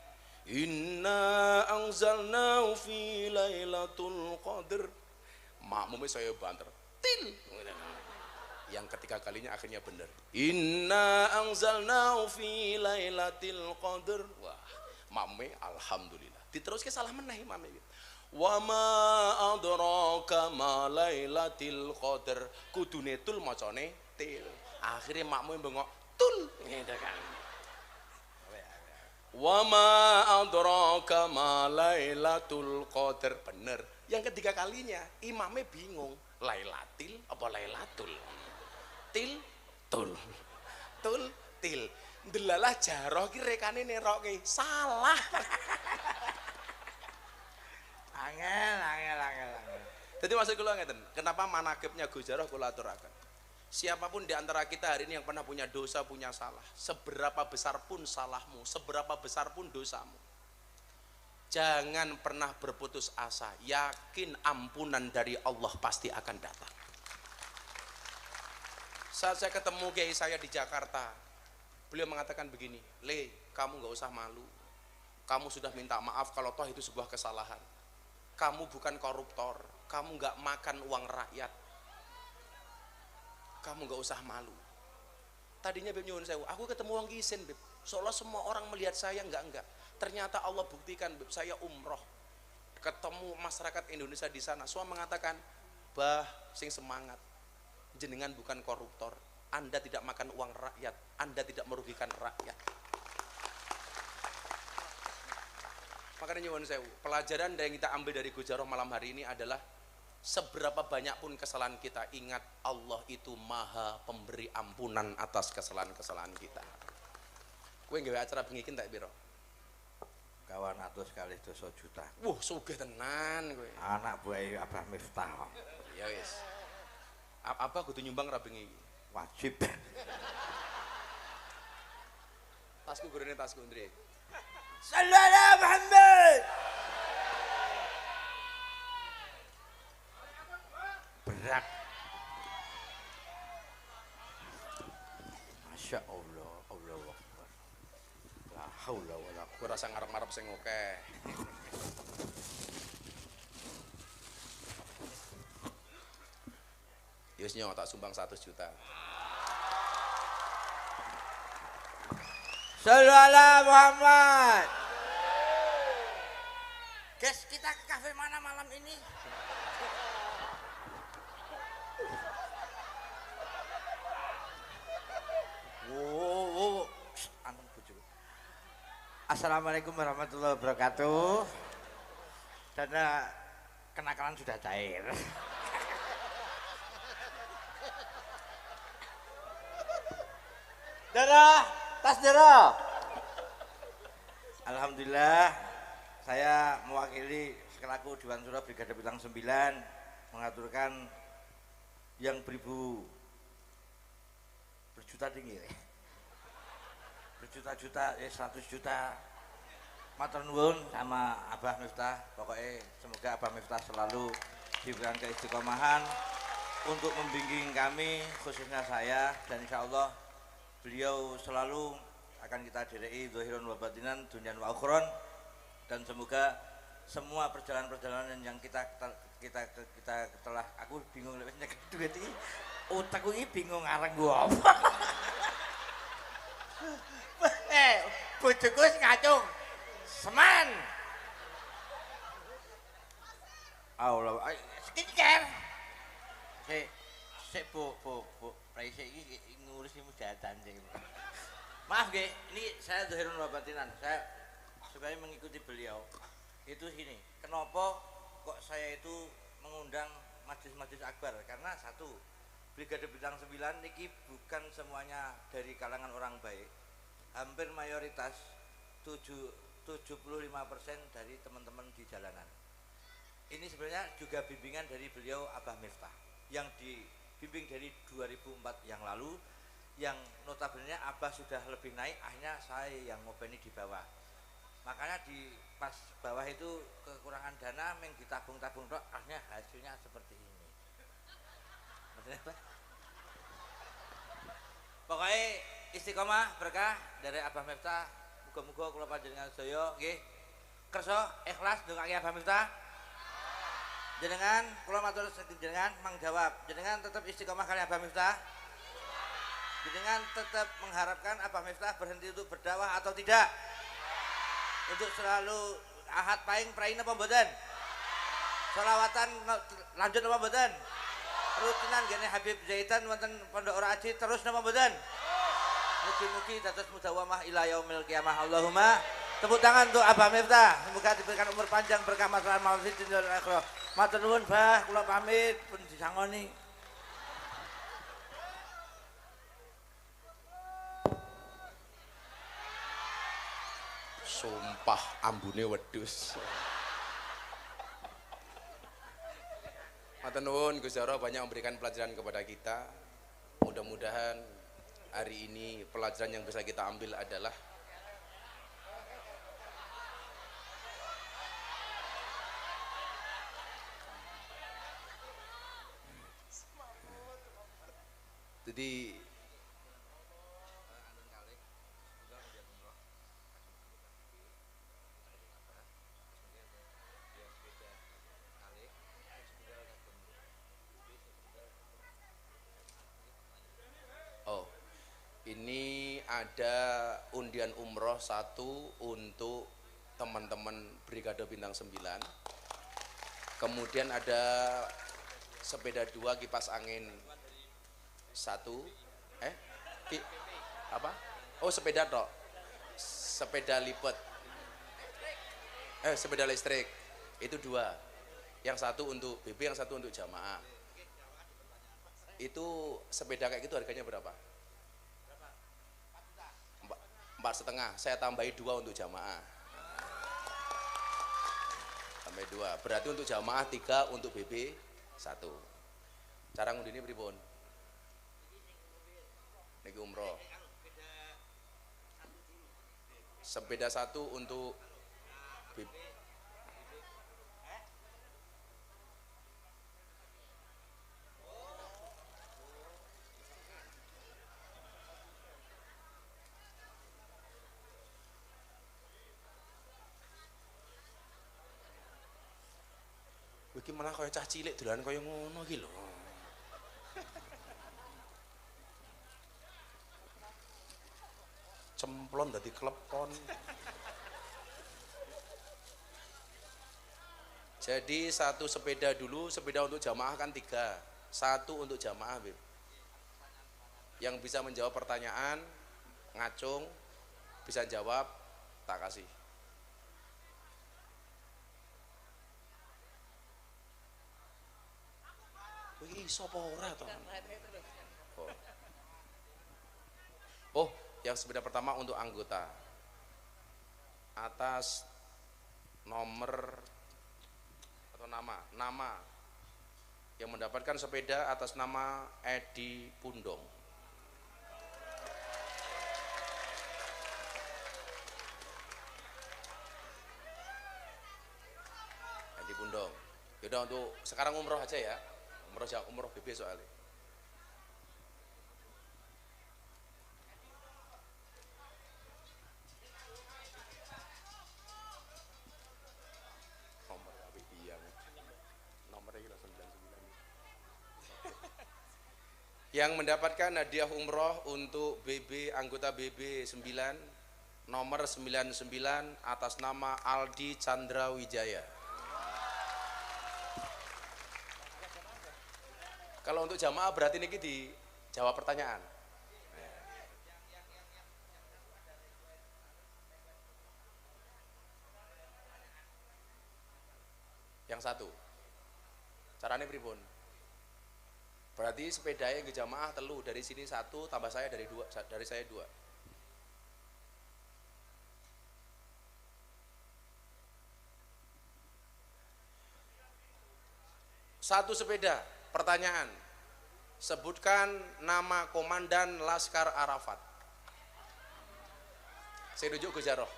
Inna anzalnahu fi lailatul qadr. Makmume saya banter. Til. Yang ketiga kalinya akhirnya benar. Inna anzalnahu fi lailatul qadr. Wah, makmume alhamdulillah. Diteruske salah meneh imame. Wa ma adraka ma lailatul qadr. Kudune tul macane til. Akhirnya makmume bengok tul. Gitu kan. Wa ma adraka ma lailatul qadr. Bener. Yang ketiga kalinya imamnya bingung. Lailatil apa lailatul? Til tul. Tul til. Ndelalah jaroh ki rekane nerokke salah. Angel. Jadi maksud kula ngeten, kenapa manakibnya Gus Jarah kula aturaken. Siapapun di antara kita hari ini yang pernah punya dosa, punya salah, seberapa besar pun salahmu, seberapa besar pun dosamu, jangan pernah berputus asa, yakin ampunan dari Allah pasti akan datang. Saat saya ketemu kiai saya di Jakarta, beliau mengatakan begini, Le, kamu gak usah malu, kamu sudah minta maaf kalau toh itu sebuah kesalahan, kamu bukan koruptor, kamu gak makan uang rakyat, kamu gak usah malu. Tadinya Beb nyuwun sewu, aku ketemu wong kisen Beb, seolah semua orang melihat saya enggak. Ternyata Allah buktikan Beb, saya umroh, ketemu masyarakat Indonesia di sana, semua mengatakan, bah, sing semangat, jenengan bukan koruptor, Anda tidak makan uang rakyat, Anda tidak merugikan rakyat. Makanya nyuwun sewu, pelajaran yang kita ambil dari Gus Jarah malam hari ini adalah seberapa banyak pun kesalahan kita, ingat Allah itu maha pemberi ampunan atas kesalahan-kesalahan kita. Kowe nggawe acara bengi iki tak piro? Kawan 100 kali dosa juta. Wah, sugih tenan kowe. Anak buah Abah Miftah. Ya wis. Apa kudu nyumbang ra bengi iki? Wajib. Tasku gurene tasku Ndri. Sallallahu Muhammad. Berat. Masya Allah, Allah Akbar. La Haula wala Gue rasa ngarep-ngarep sing oke. Yusnyo tak sumbang 100 juta. Sallallahu Muhammad. Guys, kita ke kafe mana malam ini? Wow, anu bojo. Assalamualaikum warahmatullahi wabarakatuh. Karena kenakalan sudah cair. Darah, tas darah. Alhamdulillah, saya mewakili selaku Dewan Suro Brigade Bintang 9 mengaturkan yang beribu berjuta tinggi, berjuta-juta, 100 juta. Matur nuwun sama Abah Miftah. Pokoknya semoga Abah Miftah selalu diberikan keistiqomahan untuk membimbing kami, khususnya saya, dan insya Allah beliau selalu akan kita direi zahirun wa batinan dunyan wa ukhron, dan semoga semua perjalanan-perjalanan yang kita telah, aku bingung lewat nyek duit iki, otakku ini bingung arang gua apa. Bojoku wis ngacung seman. Allah, skincare. Sik bu, praise iki ngurus mujatan sing. Maaf nggih, ini saya zahirun wa batinan. Saya supaya mengikuti beliau. Itu gini, kenapa kok saya itu mengundang majelis-majelis akbar? Karena satu, Brigade Bintang 9 niki bukan semuanya dari kalangan orang baik. Hampir mayoritas 75% dari teman-teman di jalanan. Ini sebenarnya juga bimbingan dari beliau Abah Miftah yang dibimbing dari 2004 yang lalu, yang notabene Abah sudah lebih naik, akhirnya saya yang ngopeni di bawah. Makanya di pas bawah itu kekurangan dana, meng ditabung-tabung tok, akhirnya hasilnya seperti ini. Maksudnya apa? Pokoknya istiqomah berkah dari Abah Miftah. Muga-muga kula panjenengan sedaya nggih kersa ikhlas ndongake Abah Miftah. Jenengan kula matur jenengan mengjawab, jenengan tetap istiqomah kali Abah Miftah. Jenengan tetap mengharapkan Abah Miftah berhenti untuk berdakwah atau tidak? Untuk selalu ahad paing prain apa mboten? Selawatan lanjut apa mboten? Rutinan gene Habib Zaitan wonten Pondok Ora Aji terus napa mboten? Mugi-mugi dados mudawamah ila yaumil qiyamah. Allahumma. Tepuk tangan untuk Abah Miftah. Semoga diberikan umur panjang berkah maslahat maut fid dunya wal akhirah. Matur nuwun Bah, kula pamit pun disangoni. Sumpah ambune wedhus. Matur nuwun Gus Jaro banyak memberikan pelajaran kepada kita. Mudah-mudahan hari ini pelajaran yang bisa kita ambil adalah jadi ini ada undian umroh 1 untuk teman-teman Brigade Bintang 9. Kemudian ada sepeda 2 kipas angin 1. Apa? Oh, sepeda tok. Sepeda lipat. Sepeda listrik. Itu 2. Yang 1 untuk BB, yang 1 untuk jamaah. Itu sepeda kayak gitu harganya berapa? 4,5. Saya tambahi 2 untuk jamaah. Tambah 2. Berarti untuk jamaah 3, untuk BB 1. Cara ngundine pripun? Niki umroh. Sepeda 1 untuk BB. Iki malah kaya cah cilik dolan kaya ngono iki lho. Cemplon dadi klepon. Jadi satu sepeda dulu, sepeda untuk jamaah kan 3. Satu untuk jamaah, Beb. Yang bisa menjawab pertanyaan, ngacung, bisa jawab, tak kasih. Wih, sapa ora to? Oh, yang sepeda pertama untuk anggota. Atas nomor atau nama yang mendapatkan sepeda atas nama Edi Pundong. Edi Pundong. Yaudah untuk sekarang umroh aja ya. Umroh BB soalnya. Yang mendapatkan hadiah umroh untuk BB, anggota BB 9 nomor 99 atas nama Aldi Chandra Wijaya. Kalau untuk jamaah berarti ini dijawab pertanyaan. Yang satu caranya pripun? Berarti sepedanya ke jamaah telu, dari sini 1 tambah saya dari 2, dari saya 2. Satu sepeda, pertanyaan. Sebutkan nama komandan Laskar Arafat. Saya rujuk Gus Jaroh.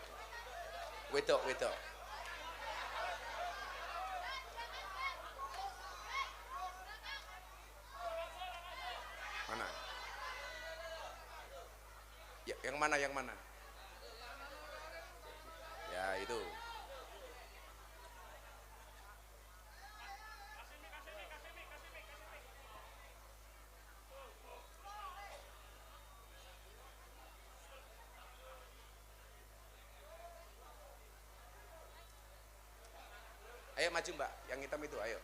Wedok. Mana? Ya, yang mana? Ya, itu. Ayo maju Mbak, yang hitam itu, ayo.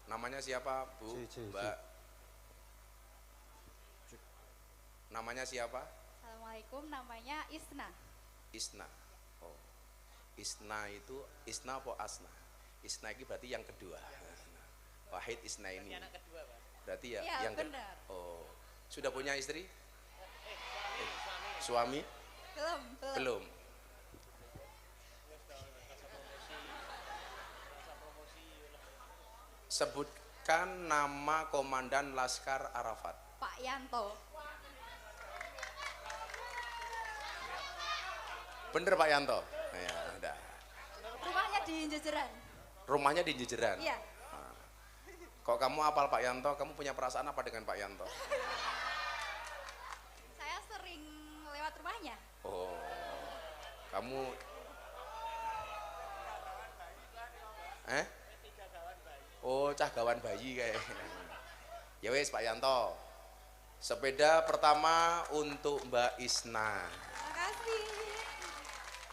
Namanya siapa, Bu? Mbak. Namanya siapa? Assalamualaikum, namanya Isna. Isna. Oh. Isna itu Isna apa Asna? Isna ini berarti yang kedua. Wahid Isna ini. Berarti ya, yang benar. Oh. Sudah punya istri? Suami? Belum. Sebutkan nama komandan Laskar Arafat. Pak Yanto. Bener Pak Yanto? Ya, udah. Rumahnya di Jejeran. Rumahnya di Jejeran? Iya. Nah. Kok kamu apal Pak Yanto? Kamu punya perasaan apa dengan Pak Yanto? Saya sering lewat rumahnya. Oh, kamu Oh, cah gawan bayi kayak. Ya wes Pak Yanto. Sepeda pertama untuk Mbak Isna. Makasih.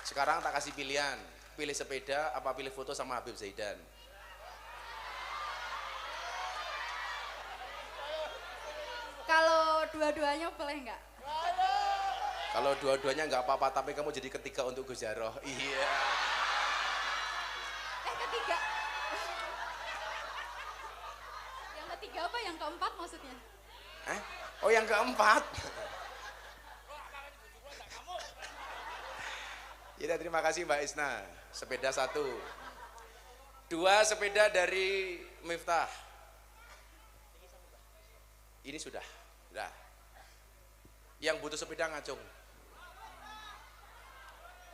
Sekarang tak kasih pilihan. Pilih sepeda apa pilih foto sama Habib Zaidan? Kalau dua-duanya boleh nggak? Kalau dua-duanya nggak apa-apa, tapi kamu jadi ketiga untuk Gus Jaroh. Iya. Ketiga. Yang ketiga apa? Yang keempat maksudnya? Oh, yang keempat. Ya, terima kasih Mbak Isna. Sepeda 1. 2 sepeda dari Miftah. Ini sudah. Yang butuh sepeda ngacung.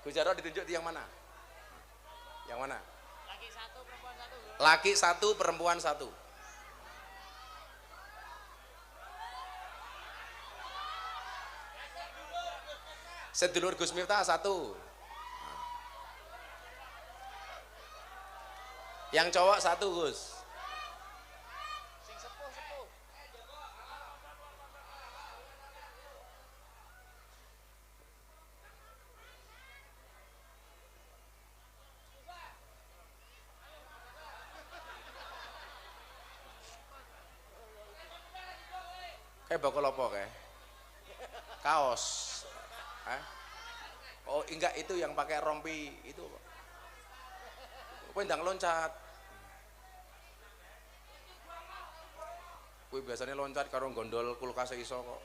Gus Jaroh ditunjuk di yang mana? Yang mana? Laki 1, perempuan 1. Sedulur Gus Miftah 1. Yang cowok 1 Gus. Kayak bakal apa kayak? Kaos. Oh enggak, itu yang pakai rompi itu. Kowe ndang loncat. Kowe biasanya loncat karo gondol kulkas iso kok.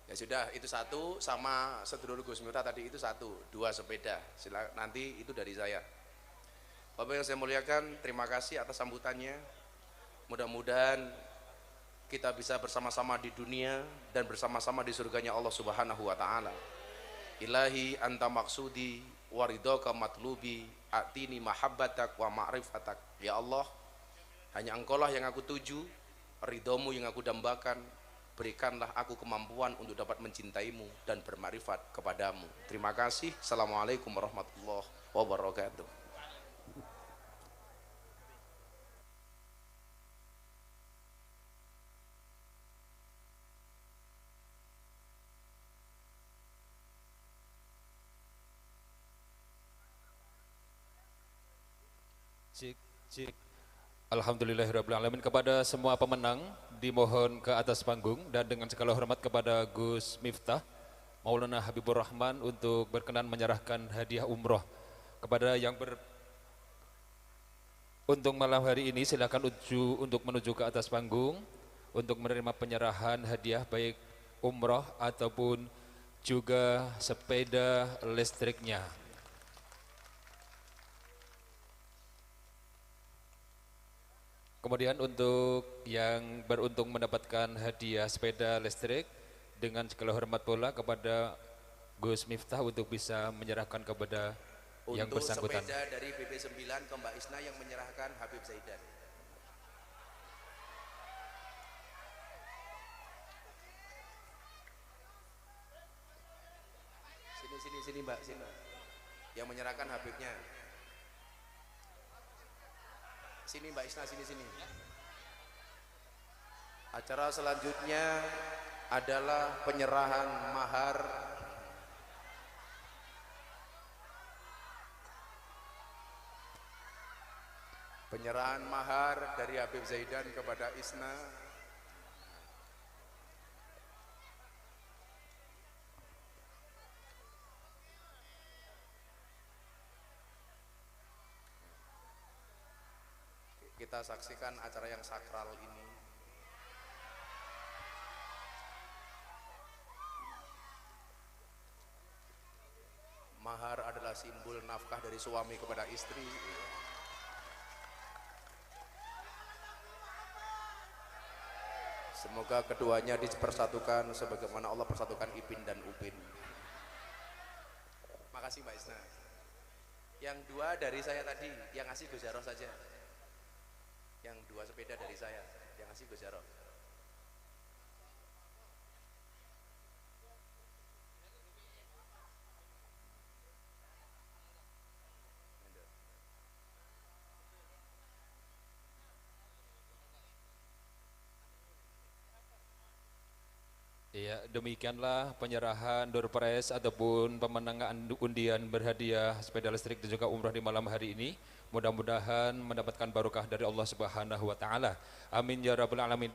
Ya sudah, itu 1 sama sedulur Gus Miftah tadi itu 1, 2 sepeda. Silakan, nanti itu dari saya. Bapak yang saya muliakan, terima kasih atas sambutannya. Mudah-mudahan kita bisa bersama-sama di dunia dan bersama-sama di surganya Allah Subhanahu wa taala. Ilahi anta maksudi waridhaka matlubi atini mahabbatak wa ma'rifatak. Ya Allah, hanya Engkaulah yang aku tuju, ridhomu yang aku dambakan. Berikanlah aku kemampuan untuk dapat mencintaimu dan bermakrifat kepadamu. Terima kasih. Assalamualaikum warahmatullahi wabarakatuh. Cik, cik. Alhamdulillahirrahmanirrahim. Kepada semua pemenang dimohon ke atas panggung dan dengan segala hormat kepada Gus Miftah Maulana Habibur Rahman untuk berkenan menyerahkan hadiah umroh kepada yang untuk malam hari ini. Silakan untuk menuju ke atas panggung untuk menerima penyerahan hadiah baik umroh ataupun juga sepeda listriknya. Kemudian untuk yang beruntung mendapatkan hadiah sepeda listrik, dengan segala hormat pula kepada Gus Miftah untuk bisa menyerahkan kepada yang bersangkutan. Untuk sepeda dari BP9 ke Mbak Isna yang menyerahkan Habib Zaidan. Sini Mbak, sini. Yang menyerahkan Habibnya. Sini Mbak Isna, sini. Acara selanjutnya adalah penyerahan mahar dari Habib Zaidan kepada Isna. Kita saksikan acara yang sakral ini. Mahar adalah simbol nafkah dari suami kepada istri. Semoga keduanya dipersatukan sebagaimana Allah persatukan Ipin dan Upin. Makasih Mbak Isna. Yang 2 dari saya tadi, yang ngasih Gus Jarod saja. Yang 2 sepeda dari saya, yang ngasih Gus Jarod. Ya, demikianlah penyerahan door prize ataupun pemenangan undian berhadiah sepeda listrik dan juga umrah di malam hari ini. Mudah-mudahan mendapatkan barokah dari Allah Subhanahu wa taala. Amin ya rabbal alamin.